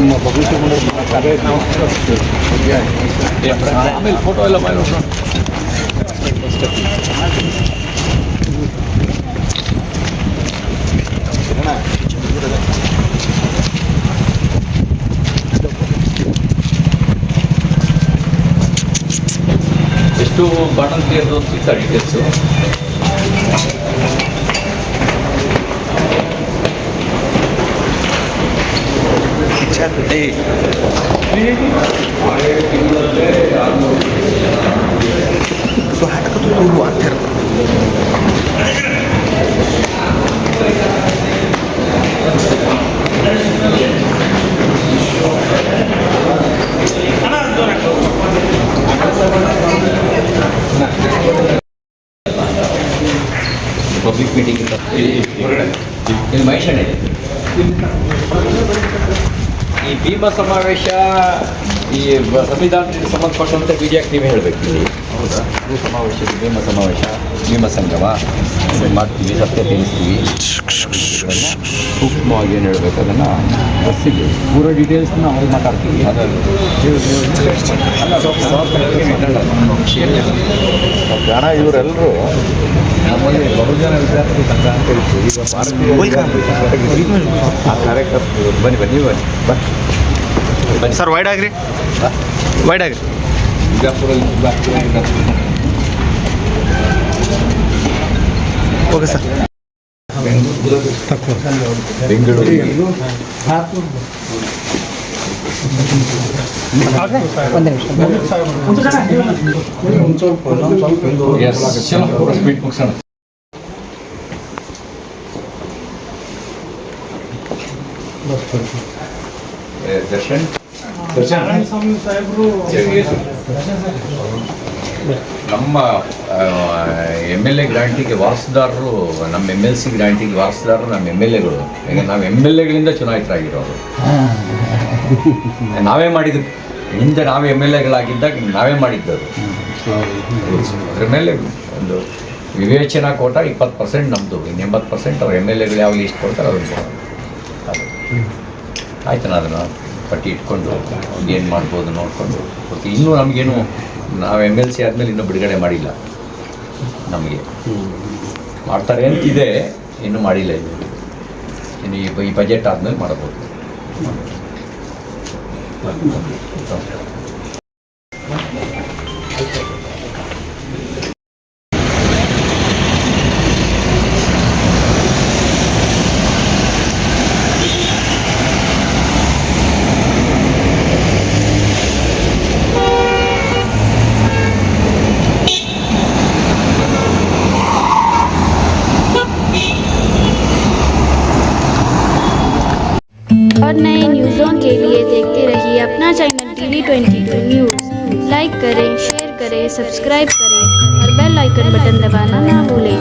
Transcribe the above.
ನಮ್ಮ ಭವಿಷ್ಯ ಆಮೇಲೆ ಫೋಟೋ ಎಲ್ಲ ಮಾಡಿ ನೋಡೋಣ. ಎಷ್ಟು ಬಾಟಲ್ ಕ್ಲಿಯರ್ದು ಸಿಗ್ತಾ ಡೀಟೇಲ್ಸು. ಪಬ್ಲಿಕ್ ಮೀಟಿಂಗ್ ಇಲ್ಲಿ ಮೈಸೂರು ಇದೆ. ಈ ಭೀಮ ಸಮಾವೇಶ ಈ ಸಂವಿಧಾನಕ್ಕೆ ಸಂಬಂಧಪಟ್ಟಂತೆ ವಿಡಿಯೋಕ್ಕೆ ನೀವೇ ಹೇಳಬೇಕು. ಇಲ್ಲಿ ಹೌದಾ, ಭೂ ಸಮಾವೇಶ, ಭೀಮ ಸಮಾವೇಶ, ಭೀಮ ಸಂಗಮ ಮಾಡ್ತೀವಿ, ಸತ್ಯ ತಿಳಿಸ್ತೀವಿ. ಸೂಕ್ಷ್ಮವಾಗಿ ಏನು ಹೇಳಬೇಕು ಅದನ್ನು ಬಸ್ಸಿಗೆ ಪೂರ ಡೀಟೇಲ್ಸ್ನ ಅವ್ರಿಗೆ ಮಾತಾಡ್ತೀವಿ. ಜನ ಇವರೆಲ್ಲರೂ ನಮ್ಮಲ್ಲಿ ಬಹುಜನ ವಿದ್ಯಾರ್ಥಿ ಸಂಘ ಅಂತ ಇತ್ತು. ಈಗ ಭಾರತೀಯ ಆ ಕಾರ್ಯಕರ್ತರು ಬನ್ನಿ ಬನ್ನಿ ಬನ್ನಿ ಬನ್ನಿ ಸರ್. ವೈಡ್ ಆಗ್ರಿ, ವೈಡ್ ಆಗ್ರಿ. ಬಿಜಾಪುರಲ್ಲಿ ಓಕೆ ಸರ್. ಬೆಂಗಳೂರು ದರ್ಶನ್ ನಮ್ಮ ಎಮ್ ಎಲ್ ಎ ಗ್ರಾಂಟಿಗೆ ವಾರಸುದಾರರು, ನಮ್ಮ ಎಮ್ ಎಲ್ ಸಿ ಗ್ರಾಂಟಿಗೆ ವಾರಸುದಾರರು ನಮ್ಮ ಎಮ್ ಎಲ್ ಎಗಳು. ಈಗ ನಾವು ಎಮ್ ಎಲ್ ಎಗಳಿಂದ ಚುನಾಯಿತರಾಗಿರೋರು. ನಾವೇ ಮಾಡಿದ್ದು, ಹಿಂದೆ ನಾವೇ ಎಮ್ ಎಲ್ ಎಗಳಾಗಿದ್ದಾಗ ನಾವೇ ಮಾಡಿದ್ದದು. ಅದ್ರ ಮೇಲೆ ಒಂದು ವಿವೇಚನಾ ಕೋಟ 20% ನಮ್ಮದು, ಇನ್ನು 80% ಅವ್ರು ಎಮ್ ಎಲ್ ಎಗಳು ಯಾವ ಲೀಸ್ಟ್ ಕೊಡ್ತಾರೆ ಅವ್ರಿಗೆ ಅದು ಆಯ್ತು. ನಾನು ಅದನ್ನು ಪಟ್ಟಿ ಇಟ್ಕೊಂಡು ಏನು ಮಾಡ್ಬೋದು ನೋಡಿಕೊಂಡು ಮತ್ತು ಇನ್ನೂ ನಮಗೇನು, ನಾವು ಎಮ್ ಎಲ್ ಸಿ ಆದಮೇಲೆ ಇನ್ನೂ ಬಿಡುಗಡೆ ಮಾಡಿಲ್ಲ. ನಮಗೆ ಮಾಡ್ತಾರೆ ಅಂತಿದೆ, ಇನ್ನೂ ಮಾಡಿಲ್ಲ. ಇನ್ನು ಈ ಬಜೆಟ್ ಆದಮೇಲೆ ಮಾಡ್ಬೋದು. और नए न्यूज़ों के लिए देखते रहिए अपना चैनल TV22 न्यूज़। लाइक करें, शेयर करें, सब्सक्राइब करें और बेल आइकन बटन दबाना ना भूलें।